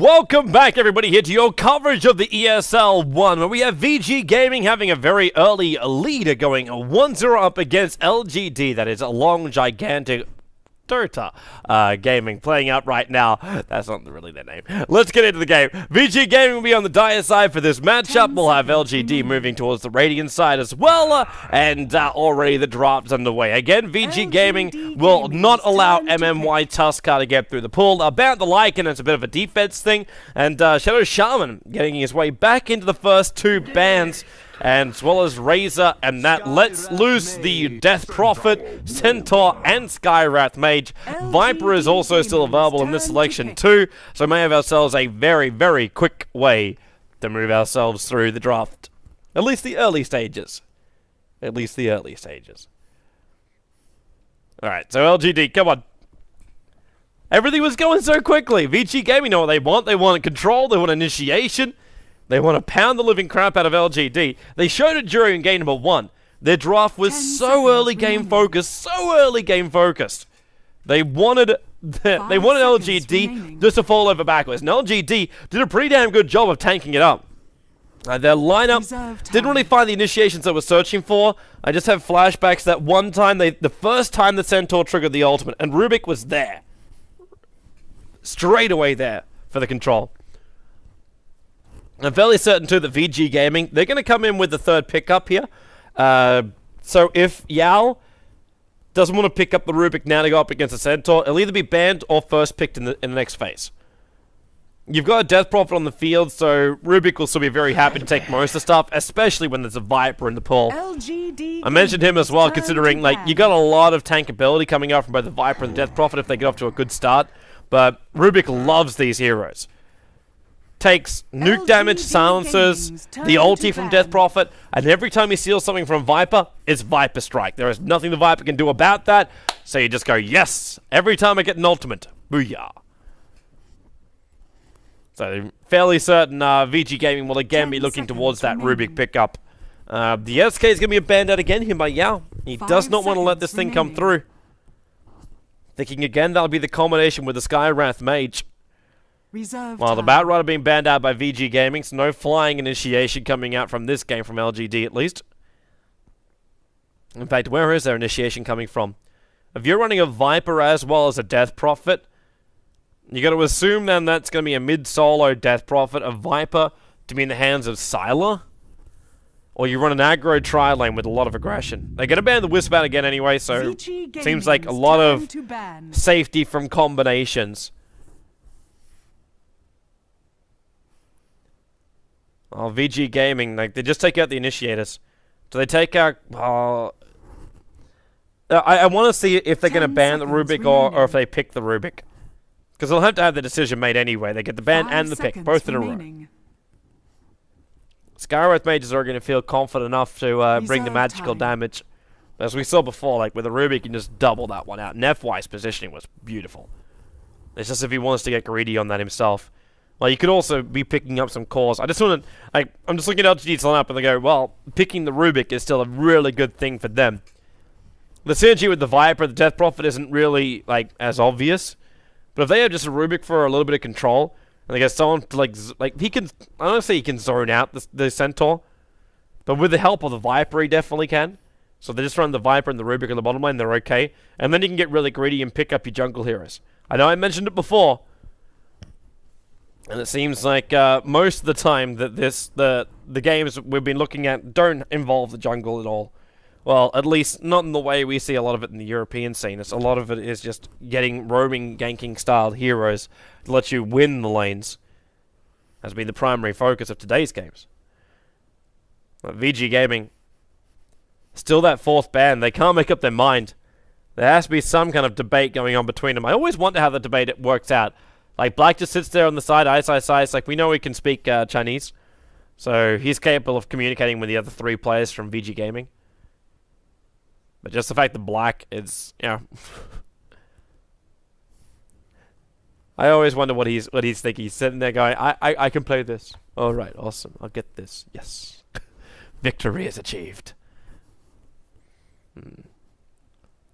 Welcome back, everybody, here to your coverage of the ESL 1, where we have Vici Gaming having a very early leader going 1-0 up against LGD. That is a long, gigantic Dota Gaming playing out right now. That's not really their name. Let's get into the game. Vici Gaming will be on the dire side for this matchup. We'll have LGD moving towards the Radiant side as well, and already the draft's underway. Again, Vici Gaming will not allow MMY Tuskar to get through the pool. About the Lycan, it's a bit of a defense thing, and Shadow Shaman getting his way back into the first two bans, and as well as Razor, and that lets loose the Death Prophet, Centaur, and Skywrath Mage. Viper is also still available in this selection too, so we may have ourselves a very, very quick way to move ourselves through the draft. At least the early stages. At least the early stages. Alright, so LGD, come on. Everything was going so quickly. Vici Gaming know what they want. They want control, they want initiation. They want to pound the living crap out of LGD. They showed it during game number 1. Their draft was so early game focused, They wanted LGD just to fall over backwards. And LGD did a pretty damn good job of tanking it up. Their lineup didn't really find the initiations they were searching for. I just have flashbacks that one time, the first time the Centaur triggered the ultimate, and Rubik was there. Straight away there for the control. I'm fairly certain, too, that VG Gaming, they're going to come in with the third pickup here. So if Yao doesn't want to pick up the Rubik now to go up against the Centaur, it'll either be banned or first picked in the next phase. You've got a Death Prophet on the field, so Rubik will still be very happy to take most of the stuff, especially when there's a Viper in the pool. LGD I mentioned him as well, considering like you got a lot of tank ability coming out from both the Viper and the Death Prophet if they get off to a good start. But Rubik loves these heroes. Takes nuke damage, silencers, the ulti from Death Prophet, and every time he steals something from Viper, it's Viper Strike. There is nothing the Viper can do about that, so you just go, yes! Every time I get an ultimate, booyah. So, fairly certain VG Gaming will again be looking towards that Rubik pickup. The SK is going to be abandoned again here by Yao. He does not want to let this thing come through. Thinking again that'll be the combination with the Skywrath Mage. Well, the Batrider being banned out by VG Gaming, so no flying initiation coming out from this game from LGD at least. In fact, where is their initiation coming from? If you're running a Viper as well as a Death Prophet, you got to assume then that's going to be a mid-solo Death Prophet, a Viper to be in the hands of Sylar, or you run an aggro tri-lane with a lot of aggression. They're going to ban the Wisp out again anyway, so seems like a lot of safety from combinations. Oh, VG Gaming, like, they just take out the initiators. Do they take out... I want to see if they're going to ban the Rubik or if they pick the Rubik. Because they'll have to have the decision made anyway. They get the ban and the pick, both in a row. Skywrath Mages are going to feel confident enough to bring the magical damage. As we saw before, like with the Rubik, you can just double that one out. And F-wise positioning was beautiful. It's just if he wants to get greedy on that himself. Well, you could also be picking up some cores. I just want to... I'm just looking at LGD's lineup and they go, well, picking the Rubik is still a really good thing for them. The synergy with the Viper, the Death Prophet isn't really, like, as obvious. But if they have just a Rubik for a little bit of control, and they get someone to, like he can... I don't say he can zone out the Centaur. But with the help of the Viper, he definitely can. So they just run the Viper and the Rubik on the bottom lane, they're okay. And then you can get really greedy and pick up your jungle heroes. I know I mentioned it before. And it seems like most of the time that the games we've been looking at don't involve the jungle at all. Well, at least not in the way we see a lot of it in the European scene. A lot of it is just getting roaming, ganking style heroes to let you win the lanes. Has been the primary focus of today's games. But VG Gaming, still that fourth ban. They can't make up their mind. There has to be some kind of debate going on between them. I always wonder how the debate works out. Like, Black just sits there on the side, ice. It's like, we know he can speak Chinese. So, he's capable of communicating with the other three players from VG Gaming. But just the fact that Black is, you know... I always wonder what he's thinking. He's sitting there going, I can play this. Alright, awesome. I'll get this. Yes. Victory is achieved.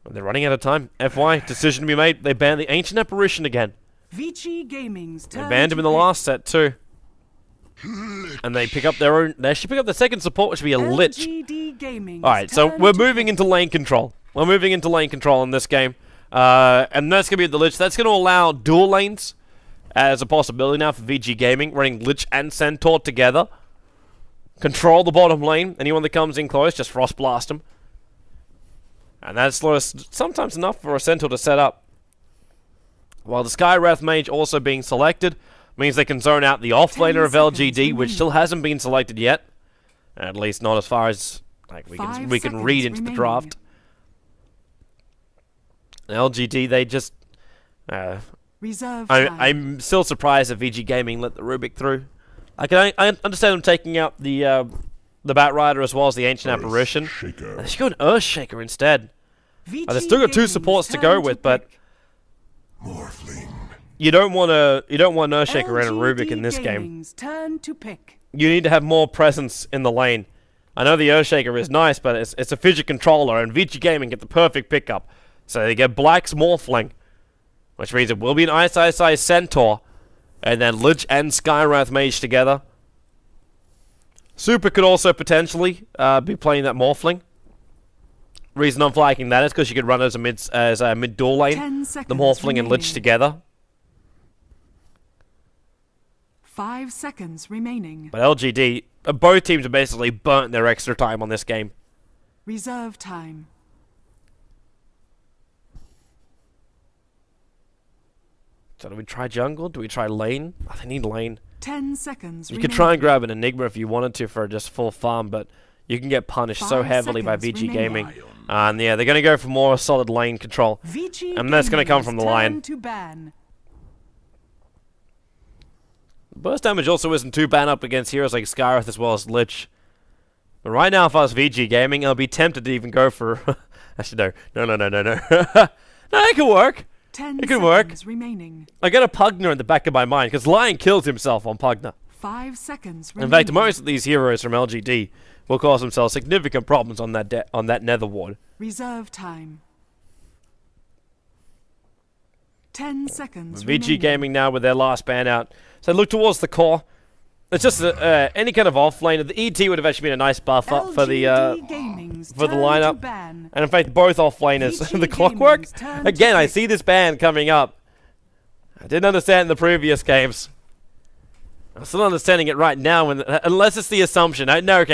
They're running out of time. FY, decision to be made. They ban the Ancient Apparition again. Vici Gaming's They turn banned him to in the pick. last set too. And they pick up their own. They actually pick up the second support, which would be a Lich. LGD Gaming's Alright, so turn we're to moving pick. into lane control. We're moving into lane control in this game. And that's going to be the Lich. That's going to allow dual lanes as a possibility now for VG Gaming, running Lich and Centaur together. Control the bottom lane. Anyone that comes in close, just Frost Blast them. And that's sometimes enough for a Centaur to set up. While the Skywrath Mage also being selected means they can zone out the offlaner of LGD, which still hasn't been selected yet. At least not as far as like we can read into the draft. LGD, they just Reserve time. I'm still surprised that VG Gaming let the Rubik through. I understand them taking out the Batrider as well as the Ancient Apparition. They should go an Earthshaker instead. They still got two supports to go with, but you don't want an Earthshaker and a Rubik in this game. Turn to pick. You need to have more presence in the lane. I know the Earthshaker is nice, but it's a fidget controller, and VG Gaming get the perfect pickup. So they get Black's Morphling, which means it will be an Ice Centaur, and then Lich and Skywrath Mage together. Super could also potentially be playing that Morphling. Reason I'm flagging that is because you could run as a mid dual lane, the Morphling and Lich together. 5 seconds remaining. But LGD, both teams have basically burnt their extra time on this game. Reserve time. So do we try jungle? Do we try lane? Oh, they need lane. 10 seconds You remaining. could try and grab an Enigma if you wanted to for just full farm, but you can get punished so 5 heavily by seconds VG remaining. Gaming. And yeah, they're going to go for more solid lane control. Vici And that's gonna come Gaming's from the turn Lion. to ban. Burst damage also isn't too bad up against heroes like Skywrath as well as Lich. But right now, if I was VG Gaming, I'll be tempted to even go for... Actually, no. No, it could work. 10 It could work. seconds remaining. I got a Pugner in the back of my mind, because Lion kills himself on Pugner. 5 seconds In remaining. fact, most of these heroes from LGD will cause themselves significant problems on that Nether Ward. Reserve time. 10 seconds VG remaining. Gaming now with their last ban out. So look towards the core. It's just any kind of off lane. The ET would have actually been a nice buff up for the lineup. And in fact, both off laners. VG The Clockwork. Gaming's turn Again, to I pick. see this ban coming up. I didn't understand in the previous games. I'm still understanding it right now, unless it's the assumption. No.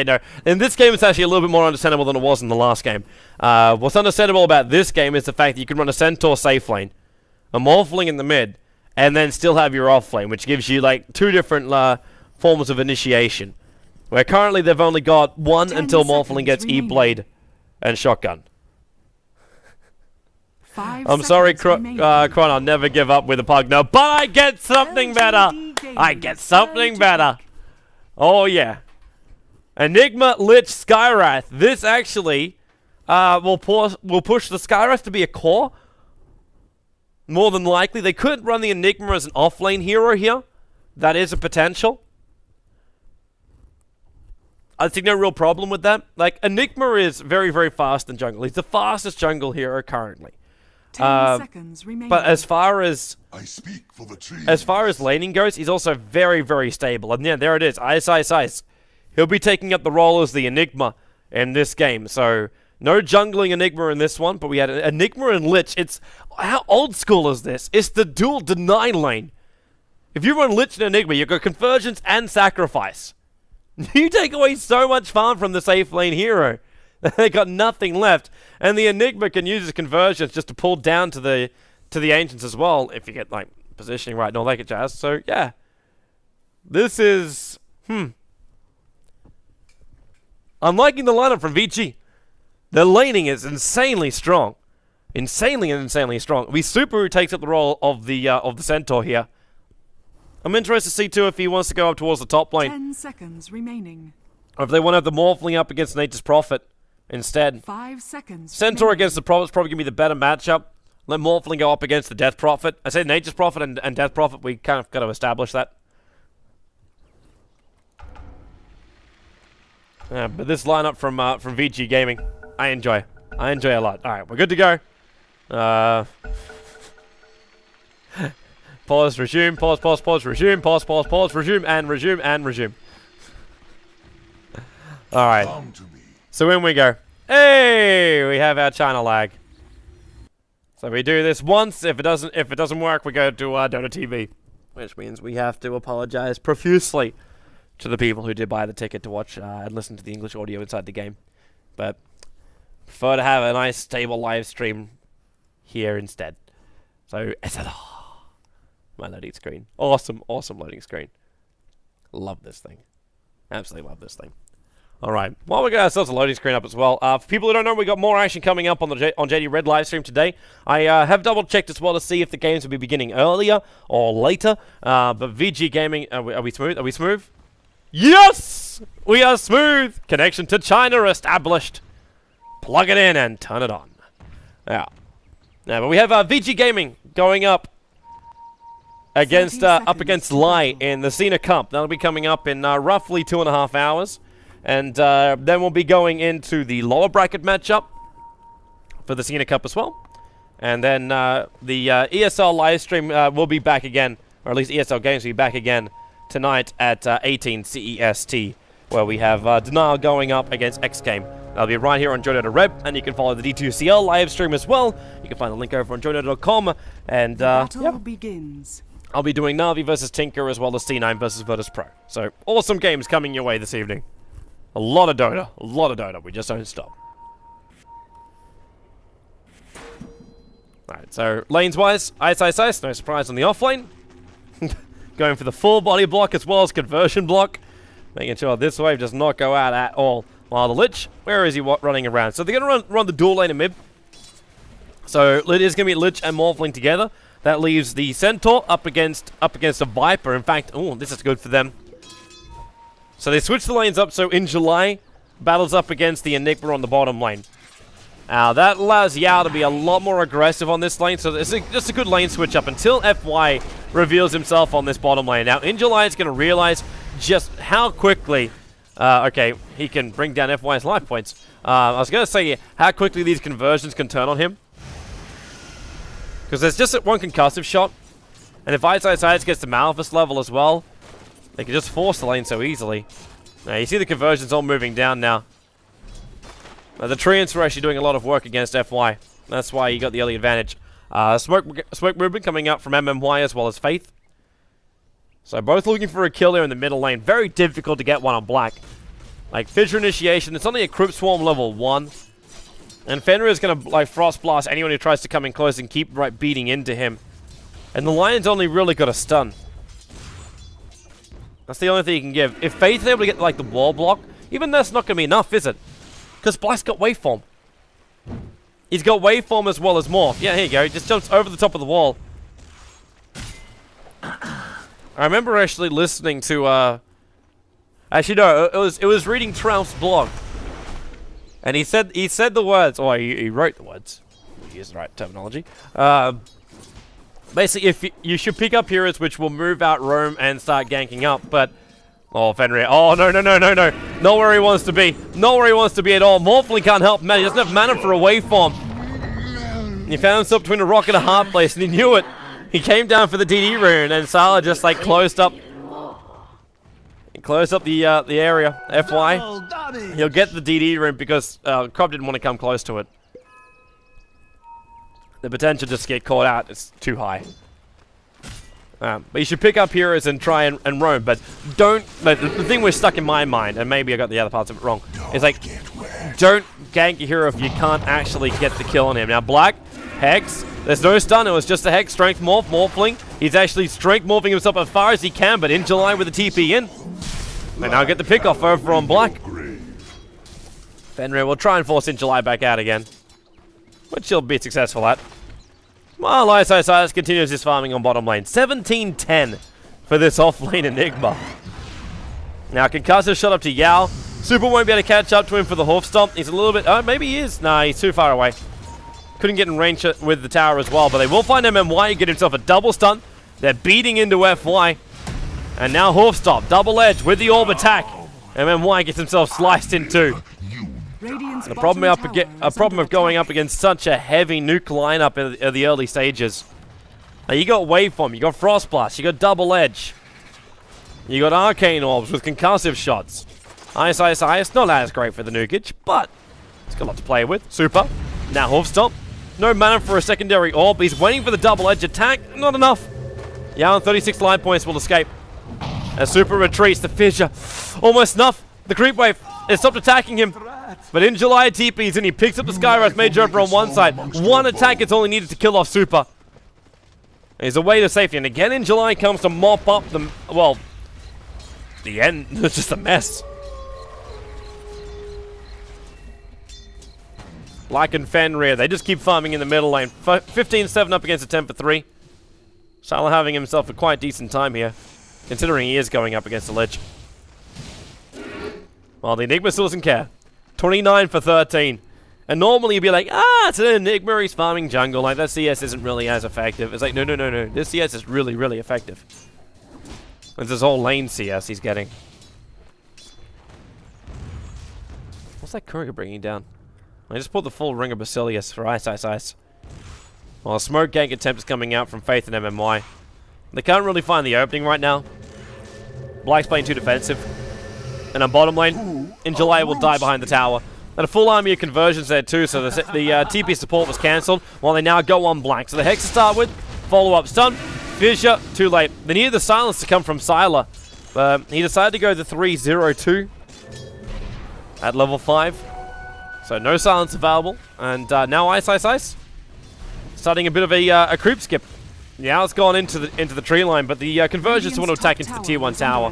In this game, it's actually a little bit more understandable than it was in the last game. What's understandable about this game is the fact that you can run a Centaur safe lane, a Morphling in the mid, and then still have your off lane, which gives you like two different forms of initiation. Where currently they've only got one 10 until Morphling seconds gets remaining. E-Blade and Shotgun. 5 I'm sorry, seconds remaining. Kron, I'll never give up with a Pugner, but I get something better! LGD I Gaming's get something turn to better! pick. Oh yeah. Enigma, Lich, Skywrath. This actually will push the Skywrath to be a core. More than likely. They could run the Enigma as an offlane hero here. That is a potential. I see no real problem with that. Like, Enigma is very, very fast in jungle. He's the fastest jungle hero currently. 10 seconds remaining. But as far as I speak for the trees. As far as laning goes, he's also very, very stable. And yeah, there it is. Ice. He'll be taking up the role as the Enigma in this game. So, no jungling Enigma in this one, but we had Enigma and Lich. How old school is this? It's the dual deny lane. If you run Lich and Enigma, you've got Convergence and Sacrifice. You take away so much farm from the safe lane hero. They got nothing left. And the Enigma can use his Convergence just to pull down to the Ancients as well, if you get, like, positioning right and all that good jazz. So, yeah. This is... I'm liking the lineup from VG. Their laning is insanely strong. Insanely strong. Subaru takes up the role of the Centaur here. I'm interested to see, too, if he wants to go up towards the top lane. 10 seconds remaining. Or if they want to have the Morphling up against Nature's Prophet instead. 5 seconds Centaur remaining. against the Prophet's probably going to be the better matchup. Let Morphling go up against the Death Prophet. I say Nature's Prophet and Death Prophet, we kind of got to establish that. Yeah, but this lineup from VG Gaming, I enjoy a lot. Alright, we're good to go. Pause, resume, pause, pause, pause, resume, pause, pause, pause, resume, and resume, and resume. Alright. So in we go. Hey! We have our China lag. So we do this once. If it doesn't work, we go to Dota TV. Which means we have to apologize profusely to the people who did buy the ticket to watch and listen to the English audio inside the game. But prefer to have a nice, stable live stream here instead. So, my loading screen. Awesome, awesome loading screen. Love this thing. Absolutely love this thing. Alright, well, we got ourselves a loading screen up as well. For people who don't know, we got more action coming up on the on JD Red live stream today. I have double-checked as well to see if the games will be beginning earlier or later. But VG Gaming, are we smooth? Are we smooth? Yes! We are smooth! Connection to China established. Plug it in and turn it on. Yeah. Now, but we have VG Gaming going up against Lai in the Cena Cup. That'll be coming up in roughly 2.5 hours. And then we'll be going into the lower bracket matchup for the Cena Cup as well. And then the ESL live stream will be back again, or at least ESL games will be back again tonight at 18 CEST, where we have Denial going up against X Game. That'll be right here on Joe.Red, and you can follow the D2CL live stream as well. You can find the link over on Joe.com. And battle begins. I'll be doing Navi versus Tinker as well as C9 versus Virtus Pro. So awesome games coming your way this evening. A lot of Dota. We just don't stop. Alright, so lanes-wise, ice, no surprise on the offlane. Going for the full body block as well as conversion block. Making sure this wave does not go out at all. While the Lich, where is he running around? So they're going to run the dual lane in mid. So it is going to be Lich and Morphling together. That leaves the Centaur up against a Viper. In fact, oh, this is good for them. So they switch the lanes up, so in July, battles up against the Enigma on the bottom lane. Now, that allows Yao to be a lot more aggressive on this lane, so it's just a good lane switch up until FY reveals himself on this bottom lane. Now, in July, he's going to realize just how quickly... okay, he can bring down FY's life points. I was going to say how quickly these conversions can turn on him. Because there's just one concussive shot, and if Ice gets to Malphus level as well, they can just force the lane so easily. Now, you see the conversions all moving down now. The Treants are actually doing a lot of work against FY. That's why you got the early advantage. Smoke movement coming up from MMY as well as Faith. So both looking for a kill here in the middle lane. Very difficult to get one on Black. Like, Fissure Initiation, it's only a Crypt Swarm level 1. And Fenrir is going to, like, Frost Blast anyone who tries to come in close and keep beating into him. And the Lion's only really got a stun. That's the only thing you can give. If Faith's able to get, like, the wall block, even that's not going to be enough, is it? Because Black's got Waveform. He's got Waveform as well as Morph. Yeah, here you go. He just jumps over the top of the wall. I remember actually listening to, actually, no, it was reading Trough's blog. And he said the words, or he wrote the words. We use the right terminology. Basically, if you should pick up heroes which will move out roam and start ganking up, but... Oh, Fenrir. Oh, no. Not where he wants to be. Not where he wants to be at all. Morphling can't help, man. He doesn't have mana for a waveform. He found himself between a rock and a hard place, and he knew it. He came down for the DD rune, and Sala just, like, closed up... He closed up the area. FY. He'll get the DD rune because Krob didn't want to come close to it. The potential just to get caught out is too high. But you should pick up heroes and try and roam, but don't... Like, the thing was stuck in my mind, and maybe I got the other parts of it wrong, is like, don't gank a hero if you can't actually get the kill on him. Now, Black, Hex, there's no stun, it was just a Hex, Strength Morph, Morphling. He's actually Strength Morphing himself as far as he can, but in July with the TP in. And now get the pick off over on Black. Fenrir will try and force in July back out again, which he'll be successful at. Well, Isis continues his farming on bottom lane. 17-10 for this off-lane Enigma. Now, Concussive shot up to Yao. Super won't be able to catch up to him for the Hoof Stomp. He's a little bit... Oh, maybe he is. Nah, he's too far away. Couldn't get in range with the tower as well, but they will find MMY, get himself a double stun. They're beating into FY. And now Hoof Stomp, double edge with the orb attack. MMY gets himself sliced in two. The problem of going up against such a heavy nuke lineup in the early stages. Now you got Waveform, you got Frost Blast, you got Double Edge. You got Arcane Orbs with concussive shots. Ice, not as great for the Nukic, but it's got a lot to play with. Super. Now Hoof Stomp. No mana for a secondary orb. He's waiting for the double edge attack. Not enough. Yao and 36 line points will escape. As Super retreats, the Fissure. Almost enough. The creep wave. It stopped attacking him. But in July, TP's and he picks up the Skywrath Mage over on one side. One attack is all he needed to kill off Super. He's away to safety. And again in July comes to mop up the, well, the end. It's just a mess. Like in Fenrir, they just keep farming in the middle lane. 15-7 up against a 10 for 3. Salah having himself a quite decent time here, considering he is going up against the Lich. Well, the Enigma still doesn't care. 29 for 13. And normally you'd be like, it's an Enigma, he's farming jungle. Like, that CS isn't really as effective. It's like, no. This CS is really, really effective. It's this whole lane CS he's getting. What's that courier bringing down? I just pulled the full Ring of Basilius for Ice. While a smoke gank attempt is coming out from Faith and MMY. They can't really find the opening right now. Black's playing too defensive. And on bottom lane, in July will die behind the tower. And a full army of conversions there too, so the TP support was cancelled, while they now go on Black. So the Hex to start with, follow-up stun, Fissure, too late. They needed the silence to come from Sylar. He decided to go the 3-0-2 at level 5. So no silence available, and now Ice. Starting a bit of a creep skip. Yeah, it's gone into the tree line, but the conversions want to attack into the tier 1 tower.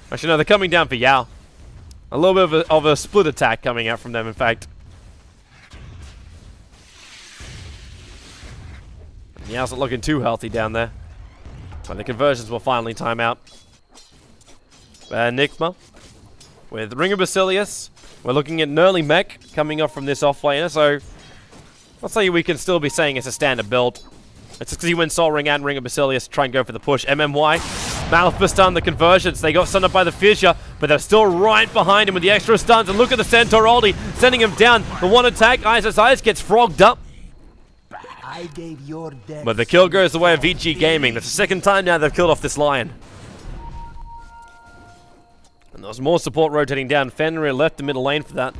Actually, no, they're coming down for Yao. A little bit of a split attack coming out from them, in fact. Yao's not looking too healthy down there. But the conversions will finally time out. Enigma with Ring of Basilius. We're looking at Nerly Mech coming off from this offlaner, so I'll say we can still be saying it's a standard build. It's just because he went Soul Ring and Ring of Basilius to try and go for the push. MMY, Malphite stun the conversions. They got stunned up by the Fissure, but they're still right behind him with the extra stuns. And look at the Centaur ulti, sending him down. The one attack, Ice gets frogged up. But the kill goes the way of Vici Gaming. That's the second time now they've killed off this Lion. And there's more support rotating down. Fenrir left the middle lane for that.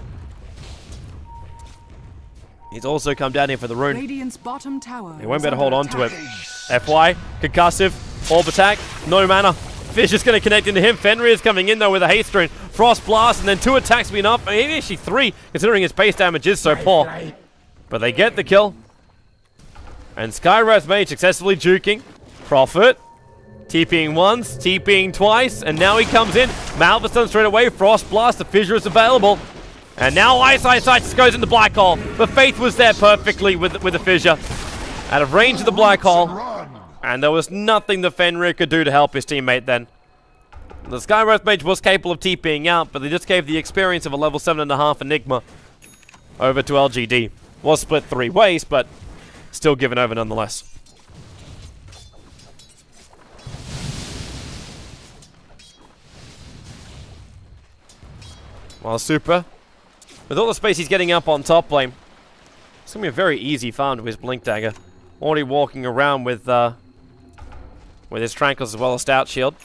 He's also come down here for the rune. Radiant's bottom tower. He won't be able to hold on to it. FY, concussive, orb attack, no mana. Fish is going to connect into him. Fenrir is coming in though with a haste rune. Frost blast, and then 2 attacks be enough. Maybe actually 3, considering his base damage is so poor. But they get the kill. And Skywrath Mage successfully juking. Prophet. TPing once, TPing twice, and now he comes in. Malphite stun straight away. Frost blast, the Fissure is available. And now Ice just goes in the black hole. But Faith was there perfectly with the Fissure. Out of range of the black hole. And there was nothing the Fenrir could do to help his teammate then. The Skywrath Mage was capable of TPing out, but they just gave the experience of a level 7.5 Enigma over to LGD. Was split 3 ways, but still given over nonetheless. While Super, with all the space he's getting up on top lane, it's going to be a very easy farm to his Blink Dagger. Already walking around with his Tranquils as well as Stout Shield.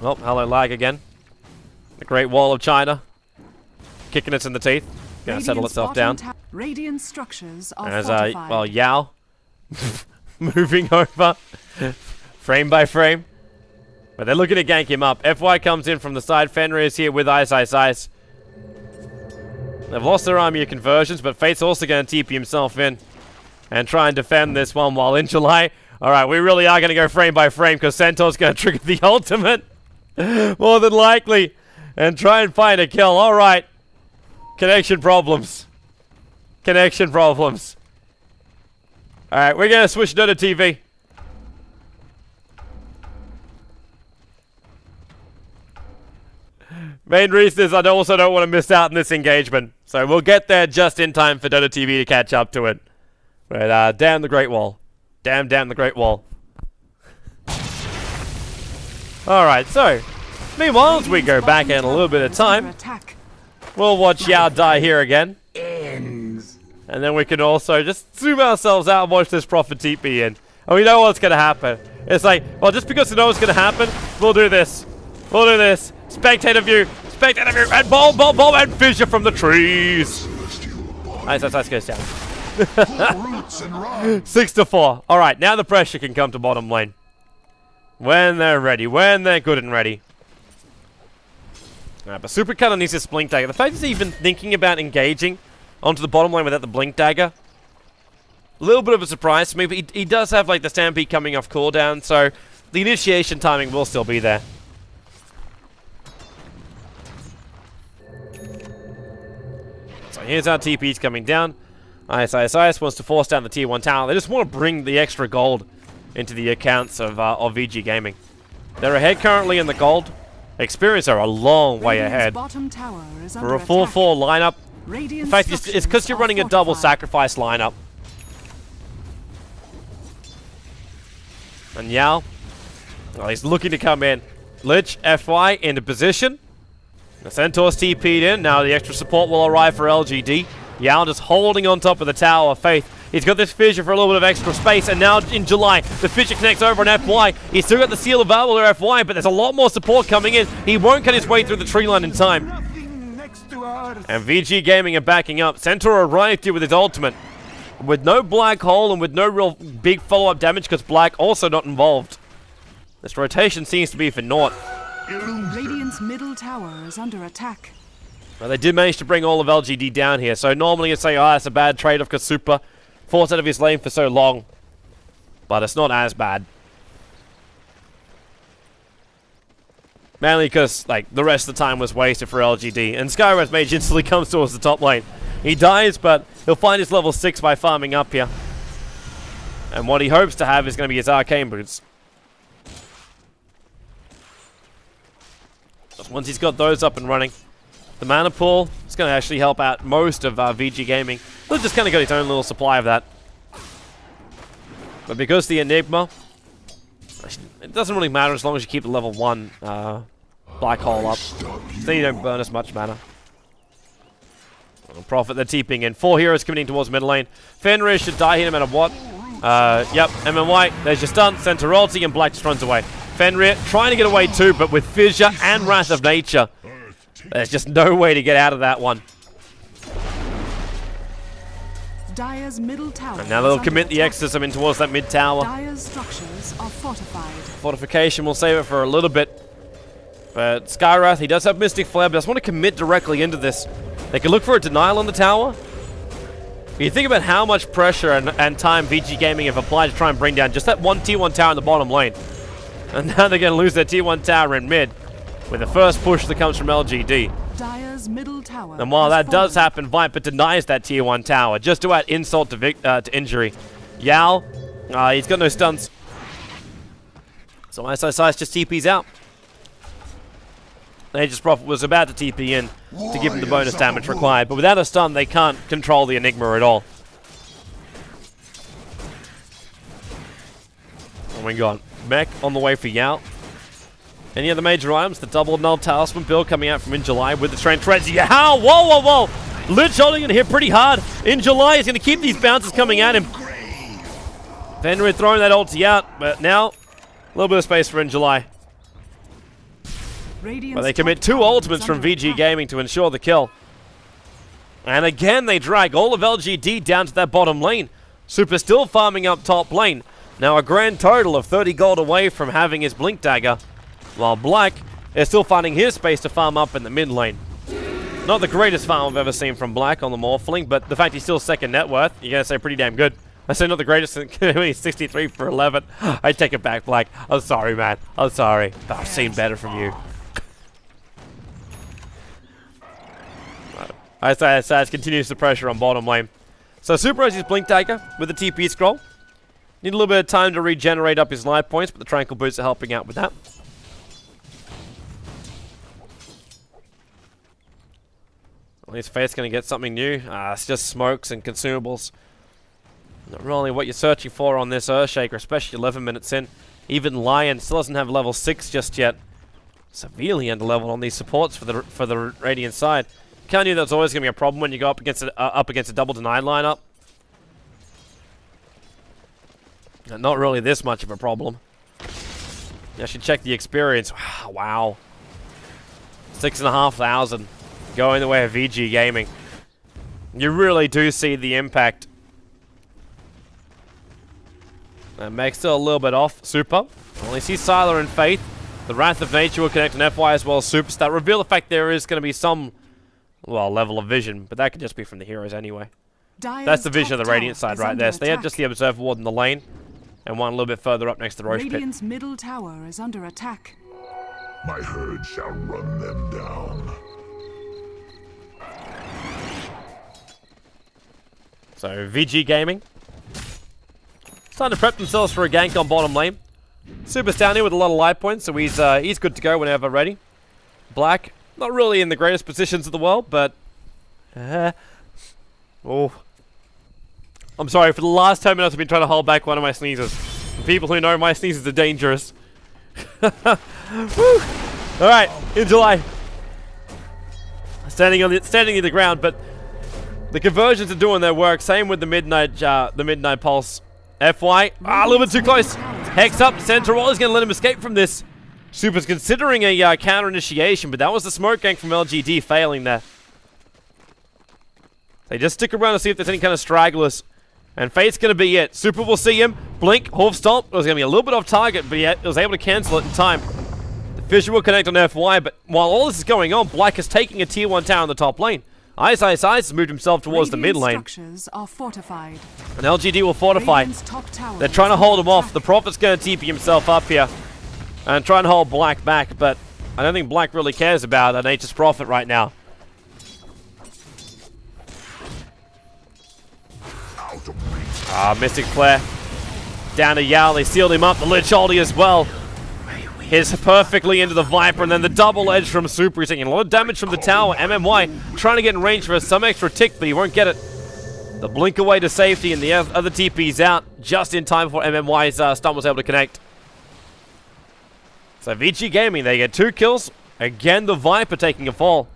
Oh, hello lag again. The Great Wall of China. Kicking us in the teeth. Gonna settle itself down. Radiant structures are as fortified. well, Yao moving over frame by frame. But they're looking to gank him up. FY comes in from the side. Fenrir is here with Ice. They've lost their army of conversions, but Fate's also going to TP himself in and try and defend this one while in July. Alright, we really are going to go frame by frame because Centaur's going to trigger the ultimate. More than likely. And try and find a kill. Alright. Connection problems. Alright, we're going to switch to TV. Main reason is I also don't want to miss out on this engagement. So we'll get there just in time for Dota TV to catch up to it. But damn the Great Wall. Damn the Great Wall. Alright, so meanwhile, as we go back in a little bit of time, we'll watch Yao die here again. And then we can also just zoom ourselves out and watch this Prophet TP in. And we know what's going to happen. It's like, well, just because we know what's going to happen, we'll do this. We'll do this. Spectator view, and ball, and fissure from the trees. Nice, goes down. 6-4. All right, now the pressure can come to bottom lane. When they're ready, when they're good and ready. All right, but Super kind of needs this Blink Dagger. The fact he's even thinking about engaging onto the bottom lane without the Blink Dagger, a little bit of a surprise to me, but he does have like the Stampede coming off cooldown, so the initiation timing will still be there. So here's our TPs coming down. IS wants to force down the tier 1 tower. They just want to bring the extra gold into the accounts of VG Gaming. They're ahead currently in the gold. Experience are a long way ahead. For a 4-4 lineup, in fact, it's because you're running a double sacrifice lineup. And Yao, well, he's looking to come in. Lich, FY, into position. The Centaur's TP'd in. Now the extra support will arrive for LGD. Yao just holding on top of the Tower of Faith. He's got this fissure for a little bit of extra space, and now in July, the fissure connects over on FY. He's still got the seal available to FY, but there's a lot more support coming in. He won't cut his way through the tree line in time. And VG Gaming are backing up. Centaur arrived here with his ultimate, with no black hole and with no real big follow-up damage because Black also not involved. This rotation seems to be for naught. Radiant's middle tower is under attack. Well, they did manage to bring all of LGD down here, so normally you'd say, oh, it's a bad trade-off because Super forced out of his lane for so long. But it's not as bad. Mainly because, like, the rest of the time was wasted for LGD. And Skywrath Mage instantly comes towards the top lane. He dies, but he'll find his level 6 by farming up here. And what he hopes to have is going to be his Arcane Boots. Once he's got those up and running, the mana pool is going to actually help out most of VG Gaming. He'll just kind of got his own little supply of that. But because the Enigma, it doesn't really matter as long as you keep the level 1 black hole up. So you don't burn as much mana. Prophet, they're TPing in. 4 heroes committing towards mid lane. Fenrir should die here no matter what. Yep, MMY, there's your stun. Center ulti, and Black just runs away. Fenrir trying to get away too, but with Fissure and Wrath of Nature, there's just no way to get out of that one. Dire's middle tower. And now they'll commit the Exorcism in towards that mid tower. Dire's structures are fortified. Fortification, we'll save it for a little bit. But Skywrath, he does have Mystic Flare, but doesn't want to commit directly into this. They can look for a denial on the tower. But you think about how much pressure and time VG Gaming have applied to try and bring down just that one tier 1 tower in the bottom lane. And now they're going to lose their tier 1 tower in mid with the first push that comes from LGD. Dire's middle tower. And while that does happen, Viper denies that tier 1 tower just to add insult to injury. Yao, he's got no stuns. So ISIS just TP's out. Aegis Prophet was about to TP in to give him the bonus damage required, but without a stun, they can't control the Enigma at all. And we got Mech on the way for Yao. Any other major items? The double null talisman build coming out from In July with the Trench Reds. Yao! Whoa! Lich holding it here pretty hard. In July is going to keep these bounces coming at him. Fenrir throwing that ulti out, but now a little bit of space for In July. But they commit 2 ultimates from VG Gaming to ensure the kill. And again, they drag all of LGD down to that bottom lane. Super still farming up top lane. Now a grand total of 30 gold away from having his Blink Dagger, while Black is still finding his space to farm up in the mid lane. Not the greatest farm I've ever seen from Black on the Morphling, but the fact he's still second net worth, you're going to say pretty damn good. I say not the greatest, 63 for 11. I take it back, Black. I'm sorry, man. I'm sorry. But I've seen better from you. ISIS continues the pressure on bottom lane. So Super has his Blink Dagger with the TP scroll. Need a little bit of time to regenerate up his life points, but the Tranquil Boots are helping out with that. Well, his Faith's going to get something new. It's just smokes and consumables. Not really what you're searching for on this Earthshaker, especially 11 minutes in. Even Lion still doesn't have level 6 just yet. Severely underleveled on these supports for the Radiant side. kind of knew that's always going to be a problem when you go up against a double deny lineup. Not really this much of a problem. I should check the experience. Wow. 6,500 going the way of VG Gaming. You really do see the impact. And Meg's still a little bit off. Super. Only see Sylar and Faith. The Wrath of Nature will connect on FY as well as Super. That reveal the fact there is going to be some, well, level of vision. But that could just be from the heroes anyway. That's the vision of the Radiant side right there. So they had just the Observer Ward in the lane. And one a little bit further up next to the Roche Pit. Radiant's middle tower is under attack. My herd shall run them down. So, VG Gaming. Starting to prep themselves for a gank on bottom lane. Super's down here with a lot of life points, so he's good to go whenever ready. Black, not really in the greatest positions of the world, but... oh... I'm sorry, for the last 10 minutes I've been trying to hold back one of my sneezes. For people who know, my sneezes are dangerous. Alright, in July. Standing near the ground, but the conversions are doing their work. Same with the midnight pulse. FY, a little bit too close. Hex up, Central is going to let him escape from this. Super's considering a counter initiation, but that was the smoke gank from LGD failing there. They just stick around to see if there's any kind of stragglers. And Fate's going to be it. Super will see him. Blink, Hoof Stomp. It was going to be a little bit off target, but he was able to cancel it in time. The Fissure will connect on FY, but while all this is going on, Black is taking a tier 1 tower in the top lane. Ice has moved himself towards the mid lane. Structures are fortified. And LGD will fortify. They're trying to hold him off. The Prophet's going to TP himself up here. And try and hold Black back, but I don't think Black really cares about Nature's Prophet right now. Mystic Flare. Down to Yao. They sealed him up. The Lich Ulti as well. Hits perfectly into the Viper, and then the double edge from Super. He's taking a lot of damage from the tower. MMY trying to get in range for some extra tick, but he won't get it. The blink away to safety, and the other TP's out just in time before MMY's stun was able to connect. So Vici Gaming, they get 2 kills. Again, the Viper taking a fall.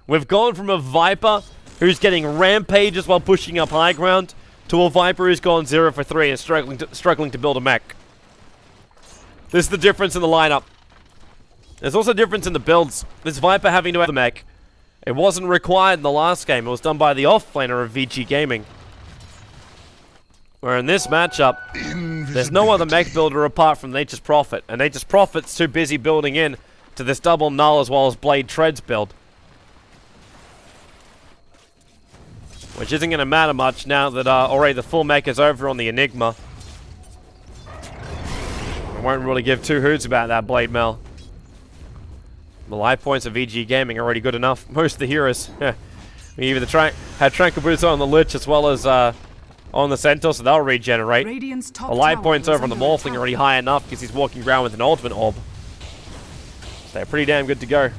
We've gone from a Viper who's getting rampages while pushing up high ground to a Viper who's gone 0 for 3 and struggling to build a mech. This is the difference in the lineup. There's also a difference in the builds. This Viper having to have the mech. It wasn't required in the last game. It was done by the off-laner of Vici Gaming. Where in this matchup, there's no other mech builder apart from Nature's Prophet. And Nature's Prophet's too busy building in to this double null as well as Blade Treads build. Which isn't going to matter much now that already the full mech is over on the Enigma. I won't really give 2 hoots about that Blade Mail. The life points of VG Gaming are already good enough. Most of the heroes, we either had Tranquil Boots on the Lich as well as on the Centaur, so they'll regenerate. The life points over on the Morphling are already high enough because he's walking around with an ultimate orb. They're pretty damn good to go.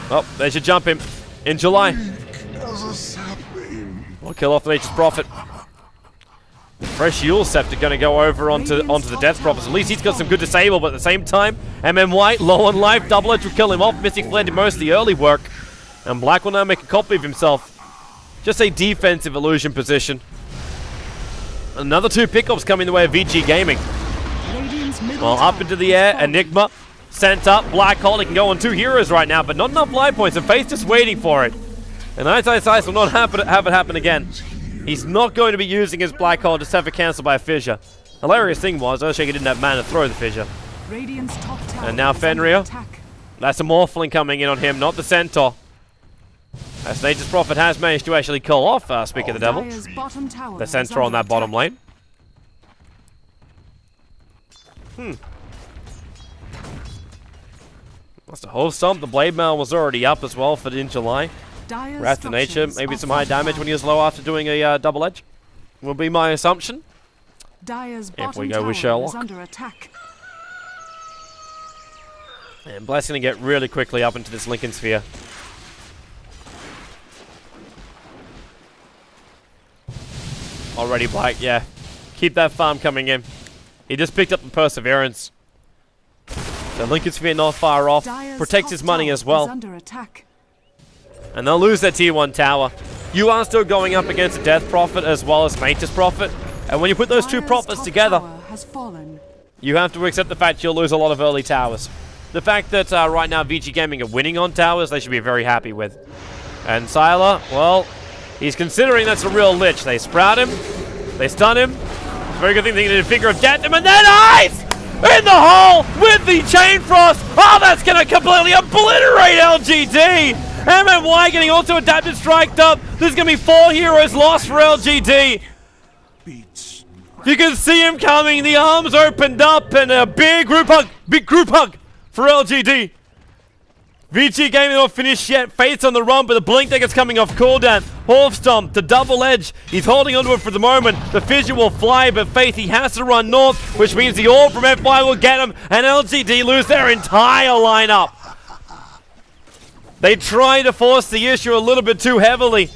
Oh, they should jump him in July. We'll kill off the Nature's Prophet. Fresh Yule Scepter going to go over onto the Death Prophet. At least he's got some good disable, but at the same time, MMY low on life. Double Edge will kill him off. Mystic Flare did most of the early work. And Black will now make a copy of himself. Just a defensive illusion position. Another 2 pickups coming the way of VG Gaming. Well, up into the air, Enigma. Sent up, Black Hole. He can go on 2 heroes right now, but not enough life points. And Fate's just waiting for it. And Ice will not have it happen again. He's not going to be using his Black Hole just to have it cancelled by a Fissure. Hilarious thing was, Earthshaker didn't have mana to throw the Fissure. And now Fenrir. That's a Morphling coming in on him, not the Centaur. As Nature's Prophet has managed to actually kill off, speak of the devil, the Centaur on that bottom lane. That's the whole stump. The Blade Mail was already up as well for in July. Wrath of Nature, maybe some high damage when he was low after doing a double edge. Will be my assumption. If we go with Sherlock. And Bless going to get really quickly up into this Lincoln Sphere. Already Black, yeah. Keep that farm coming in. He just picked up the Perseverance. So Lincoln Sphere not far off. Dire's Protects top his money tower as well. is under attack. And they'll lose their tier 1 tower. You are still going up against a Death Prophet as well as Magus Prophet. And when you put those two Dire's prophets top together, tower has fallen. you have to accept the fact you'll lose a lot of early towers. The fact that right now Vici Gaming are winning on towers, they should be very happy with. And Sylar, well, he's considering that's a real lich. They sprout him, they stun him. It's a very good thing they did a figure of death him, and then ice in the hole with the Chain Frost. Oh, that's going to completely obliterate LGD. MMY getting also adapted, striked up. There's going to be 4 heroes lost for LGD. You can see him coming. The arms opened up and a big group hug for LGD. Vici Gaming not finished yet. Fate's on the run, but the Blink Dagger's coming off cooldown. Horfstomp to double edge. He's holding onto it for the moment. The Fissure will fly, but Faith, he has to run north, which means the orb from FY will get him, and LGD lose their entire lineup. They tried to force the issue a little bit too heavily.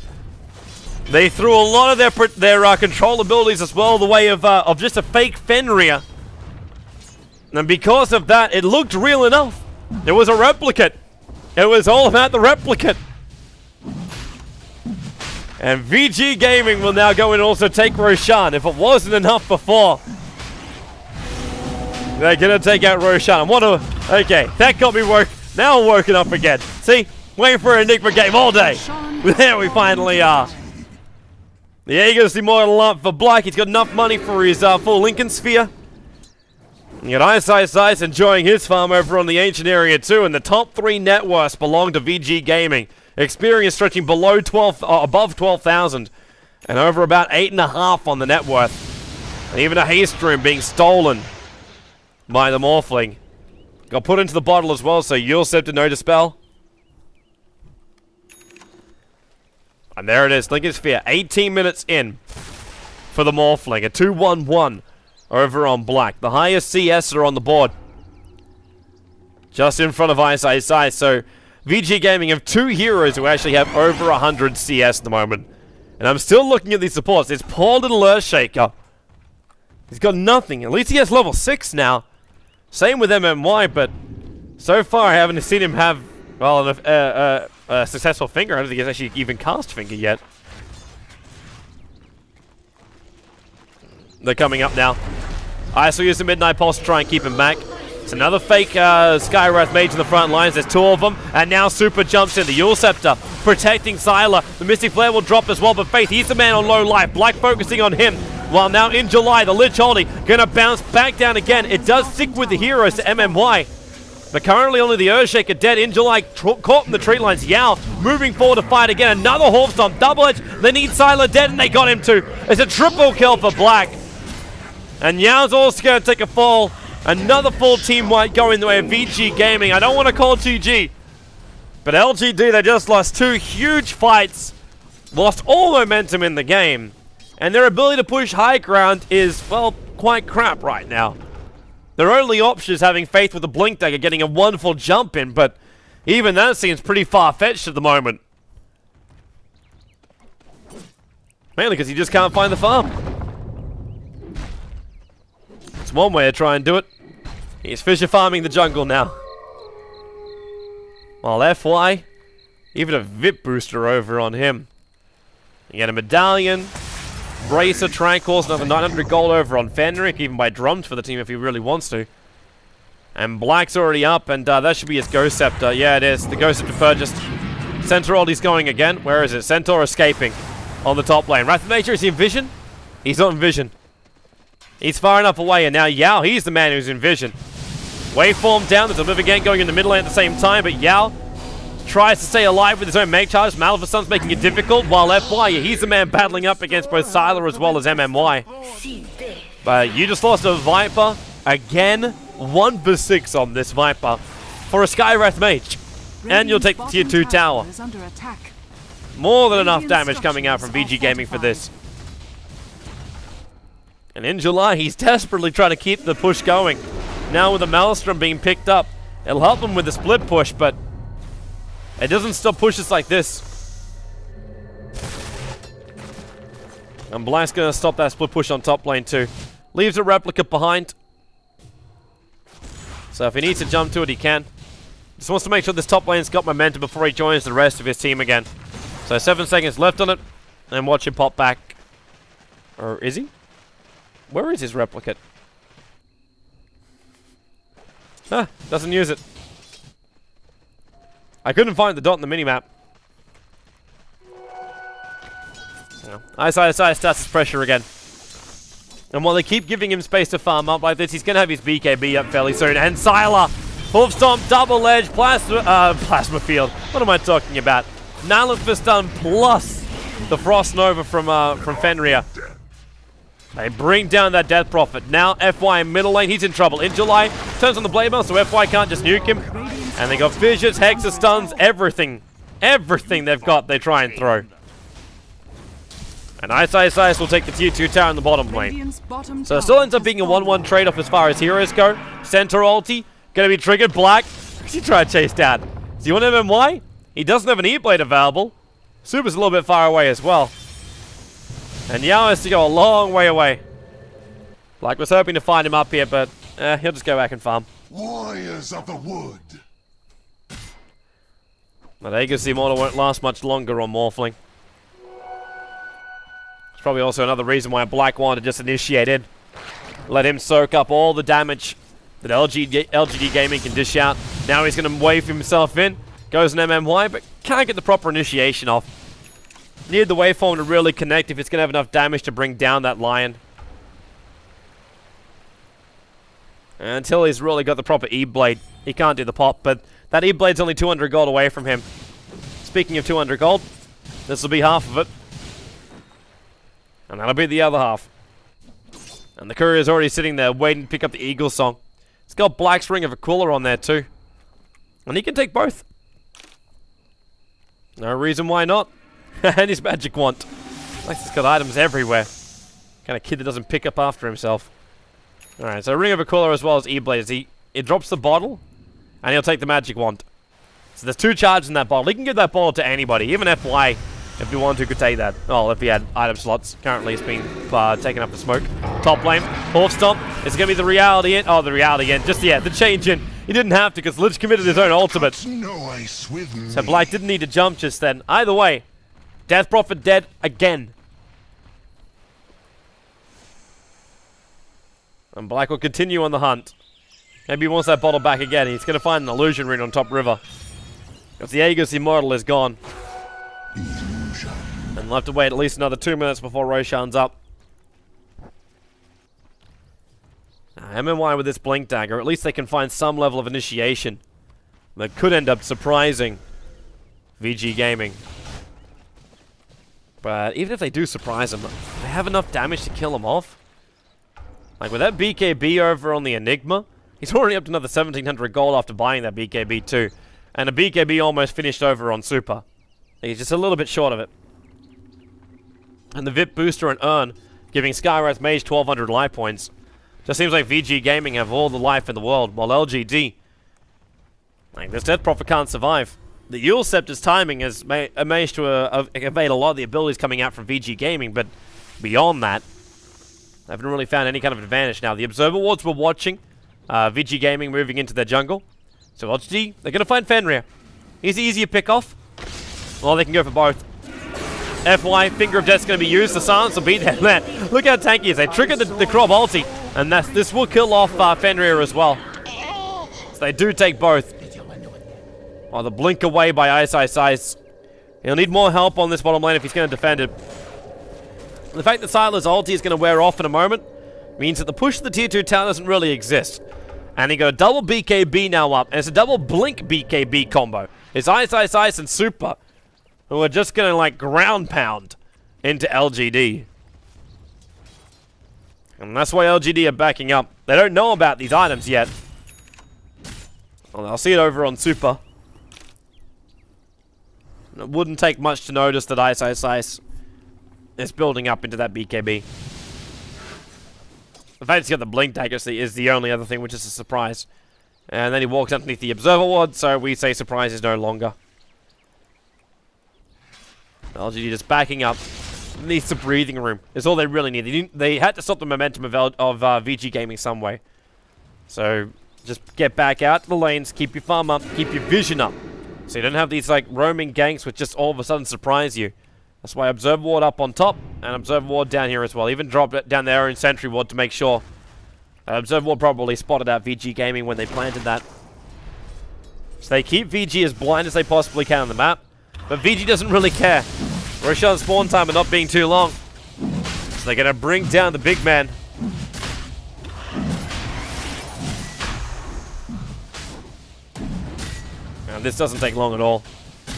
They threw a lot of their control abilities as well, the way of just a fake Fenrir. And because of that, it looked real enough. It was a replicate. It was all about the replicate. And VG Gaming will now go in and also take Roshan. If it wasn't enough before, they're going to take out Roshan. Okay, that got me now I'm woken up again. See? Waiting for an Enigma game all day. There we finally are. The Aegis Immortal up for Black. He's got enough money for his full Lincoln Sphere. You got Ice enjoying his farm over on the Ancient Area too, and the top 3 net worths belong to VG Gaming. Experience stretching below above 12,000, and over about 8.5 on the net worth. And even a haste room being stolen by the Morphling. Got put into the bottle as well, so you'll set to no dispel. And there it is, Lincoln Sphere, 18 minutes in for the Morphling, a 2-1-1. Over on Black. The highest CS are on the board. Just in front of Ice. So, VG Gaming have 2 heroes who actually have over 100 CS at the moment. And I'm still looking at these supports. It's poor little Earthshaker. He's got nothing. At least he has level 6 now. Same with MMY, but so far I haven't seen him have, well, a successful finger. I don't think he's actually even cast finger yet. They're coming up now. Ice will use the Midnight Pulse to try and keep him back. It's another fake Skywrath Mage in the front lines. There's 2 of them. And now Super jumps in. The Yule Scepter protecting Sylar. The Mystic Flare will drop as well, but Faith, he's the man on low life. Black focusing on him. While now in July, the Lich holding. Gonna bounce back down again. It does stick with the heroes to MMY. But currently only the Earthshaker dead. In July, caught in the tree lines. Yao moving forward to fight again. Another Horfstomp. Double edge. They need Sylar dead, and they got him too. It's a triple kill for Black. And Yao's also going to take a fall. Another full team wipe going the way of VG Gaming. I don't want to call it GG. But LGD, they just lost 2 huge fights. Lost all momentum in the game. And their ability to push high ground is, well, quite crap right now. Their only option is having Faith with the Blink Dagger, getting a wonderful jump in. But even that seems pretty far-fetched at the moment. Mainly because he just can't find the farm. It's one way to try and do it. He's Fissure farming the jungle now. While FY, even a VIP booster over on him. You get a Medallion, Bracer, Tranquils, another 900 gold over on Fenrir, even buy drums for the team if he really wants to. And Black's already up, and that should be his Ghost Scepter. Yeah, it is. The Ghost Scepter purchased. Centaur, he's going again. Where is it? Centaur escaping on the top lane. Wrath of Nature, is he in vision? He's not in vision. He's far enough away, and now Yao, he's the man who's in vision. Waveform down, there's a Live Again going in the middle lane at the same time, but Yao tries to stay alive with his own Mage Charge. Maleficent's making it difficult, while FY, he's the man battling up against both Sylar as well as MMY. But you just lost a Viper. Again, 1 for 6 on this Viper for a Skywrath Mage. And you'll take the tier 2 tower. More than enough damage coming out from VG Gaming for this. And in July, he's desperately trying to keep the push going. Now with the Maelstrom being picked up, it'll help him with the split push, but it doesn't stop pushes like this. And Black's going to stop that split push on top lane too. Leaves a Replicant behind. So if he needs to jump to it, he can. Just wants to make sure this top lane's got momentum before he joins the rest of his team again. So 7 seconds left on it, and watch him pop back. Or is he? Where is his replicate? Ah, doesn't use it. I couldn't find the dot in the minimap. Ice starts his pressure again. And while they keep giving him space to farm up like this, he's going to have his BKB up fairly soon. And Sylar, Hoof Stomp, Double Edge, Plasma Field. What am I talking about? Nylon for stun plus the Frost Nova from Fenrir. They bring down that Death Prophet. Now FY in middle lane, he's in trouble. In July, turns on the Blade Mail, so FY can't just nuke him. And they got Fissures, Hexes, Stuns, everything. Everything they've got, they try and throw. And Ice will take the tier 2 tower in the bottom lane. So it still ends up being a 1-1 trade-off as far as heroes go. Center ulti, gonna be triggered. Black, what's he trying to chase down? Does he want MMY? He doesn't have an E-Blade available. Super's a little bit far away as well. And Yao has to go a long way away. Black was hoping to find him up here, but he'll just go back and farm. Warriors of the wood. But Aegis the Immortal won't last much longer on Morphling. It's probably also another reason why Black wanted to just initiate in. Let him soak up all the damage that LGD Gaming can dish out. Now he's going to wave himself in. Goes an MMY, but can't get the proper initiation off. Need the waveform to really connect if it's going to have enough damage to bring down that Lion. And until he's really got the proper E-Blade, he can't do the pop, but that E-Blade's only 200 gold away from him. Speaking of 200 gold, this will be half of it. And that'll be the other half. And the courier's already sitting there waiting to pick up the Eagle Song. It's got Black's Ring of Aquila on there too. And he can take both. No reason why not. And his magic wand. Like he's got items everywhere. Kind of kid that doesn't pick up after himself. Alright, so Ring of Aquila as well as E-Blade. It drops the bottle, and he'll take the magic wand. So there's 2 charges in that bottle. He can give that bottle to anybody, even FY, if he wanted to, could take that. Oh, if he had item slots. Currently it's been taken up for smoke. Top lane, Hoof Stomp. It's going to be the reality in. Oh, the reality in. Just, yeah, the change in. He didn't have to, because Lich committed his own ultimate. No ice with me. So Black didn't need to jump just then. Either way, Death Prophet dead again. And Black will continue on the hunt. Maybe he wants that bottle back again. He's going to find an illusion rune on top river. Because the Aegis Immortal is gone. Illusion. And we'll have to wait at least another 2 minutes before Roshan's up. MMY with this Blink Dagger, at least they can find some level of initiation. That could end up surprising VG Gaming. But even if they do surprise him, they have enough damage to kill him off. Like with that BKB over on the Enigma, he's already up to another 1700 gold after buying that BKB too. And a BKB almost finished over on Super. He's just a little bit short of it. And the VIP booster and Urn, giving Skywrath Mage 1200 life points. Just seems like VG Gaming have all the life in the world, while LGD, like this Death Prophet can't survive. The Yule Scepter's timing has managed to evade a lot of the abilities coming out from VG Gaming, but beyond that, I haven't really found any kind of advantage. Now, the Observer Wards were watching VG Gaming moving into their jungle. So LGD, they're going to find Fenrir. He's the easier pick off. Well, they can go for both. FY, Finger of Death's going to be used. The silence will be there. Look how tanky he is. They triggered the Krob ulti. And this will kill off Fenrir as well. So they do take both. Oh, the blink away by Ice. He'll need more help on this bottom lane if he's going to defend it. The fact that Sylar's ulti is going to wear off in a moment means that the push to the tier 2 tower doesn't really exist. And he got a double BKB now up, and it's a double blink BKB combo. It's Ice and Super, who are just going to like ground pound into LGD. And that's why LGD are backing up. They don't know about these items yet. Well, I'll see it over on Super. It wouldn't take much to notice that Ice is building up into that BKB. The fact he's got the Blink Dagger is the only other thing, which is a surprise. And then he walks underneath the Observer Ward, so we say surprise is no longer. LGD just backing up. Needs some breathing room. Is all they really need. They had to stop the momentum of VG Gaming some way. So Just get back out to the lanes, keep your farm up, keep your vision up. So you don't have these like roaming ganks which just all of a sudden surprise you. That's why Observer Ward up on top, and Observer Ward down here as well. Even drop it down there in Sentry Ward to make sure. Observer Ward probably spotted out VG Gaming when they planted that. So they keep VG as blind as they possibly can on the map. But VG doesn't really care. Roshan's spawn time and not being too long. So they're going to bring down the big man. And this doesn't take long at all.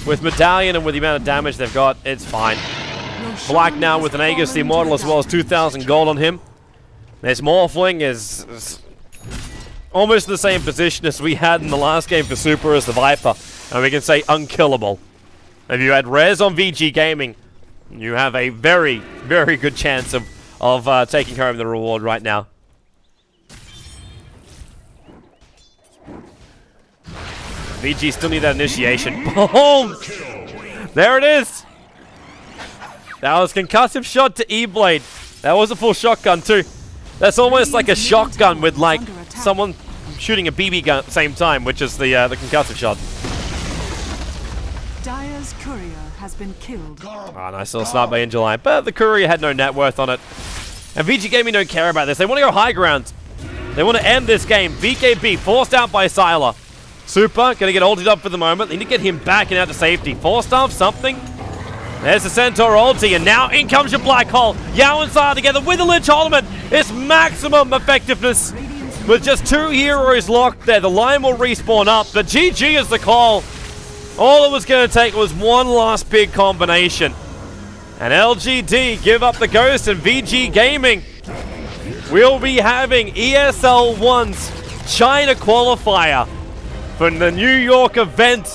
With Medallion and with the amount of damage they've got, it's fine. Black now with an Aegis the Immortal as well as 2,000 gold on him. This Morphling is almost the same position as we had in the last game for Super as the Viper. And we can say unkillable. If you had Rez on VG Gaming, you have a very, very good chance of taking home the reward right now. VG still need that initiation. Boom! There it is! That was concussive shot to E-Blade. That was a full shotgun too. That's almost like a shotgun with like someone shooting a BB gun at the same time, which is the concussive shot. Dire's courier has been killed. Oh, nice little snipe by July, but the courier had no net worth on it. And VG Gaming don't care about this. They want to go high ground. They want to end this game. BKB forced out by Sylar. Super gonna get ulted up for the moment. They need to get him back and out to safety. Forced off something. There's the Centaur ulti, and now in comes your Black Hole. Yao and Sylar together with the Lich Ultimate. It's maximum effectiveness. With just 2 heroes locked there, the line will respawn up, but GG is the call. All it was going to take was one last big combination. And LGD give up the ghost, and VG Gaming will be having ESL 1's China qualifier for the New York event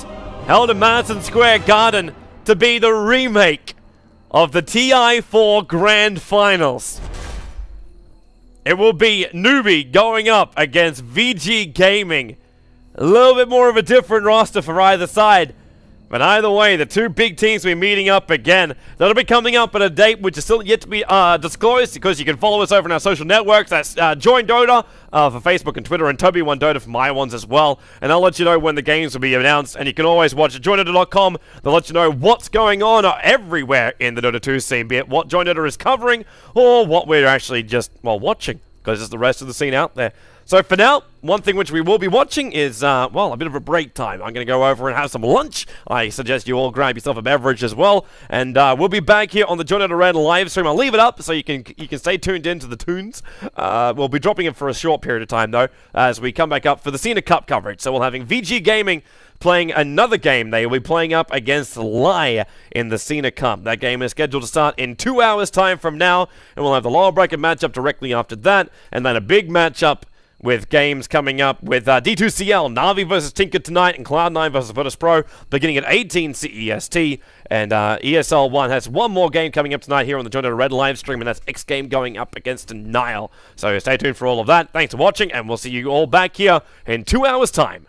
held in Madison Square Garden to be the remake of the TI4 Grand Finals. It will be Newbie going up against VG Gaming. A little bit more of a different roster for either side. But either way, the two big teams will be meeting up again. That'll be coming up at a date which is still yet to be disclosed, because you can follow us over on our social networks. That's Join Dota for Facebook and Twitter, and Toby1Dota for my ones as well. And I'll let you know when the games will be announced. And you can always watch at joindota.com. They'll let you know what's going on everywhere in the Dota 2 scene, be it what Join Dota is covering or what we're actually just, well, watching, because it's the rest of the scene out there. So for now, one thing which we will be watching is, well, a bit of a break time. I'm going to go over and have some lunch. I suggest you all grab yourself a beverage as well. And we'll be back here on the Join Dota Red live stream. I'll leave it up so you can stay tuned into the tunes. We'll be dropping it for a short period of time, though, as we come back up for the Cena Cup coverage. So we'll having VG Gaming playing another game. They will be playing up against Lai in the Cena Cup. That game is scheduled to start in 2 hours' time from now. And we'll have the lower bracket matchup directly after that. And then a big matchup with games coming up with D2CL, Na'Vi versus Tinker tonight, and Cloud9 versus Virtus Pro, beginning at 18 CEST. And ESL 1 has one more game coming up tonight here on the Join Dota Red live stream, and that's X Game going up against Nile. So stay tuned for all of that. Thanks for watching, and we'll see you all back here in 2 hours' time.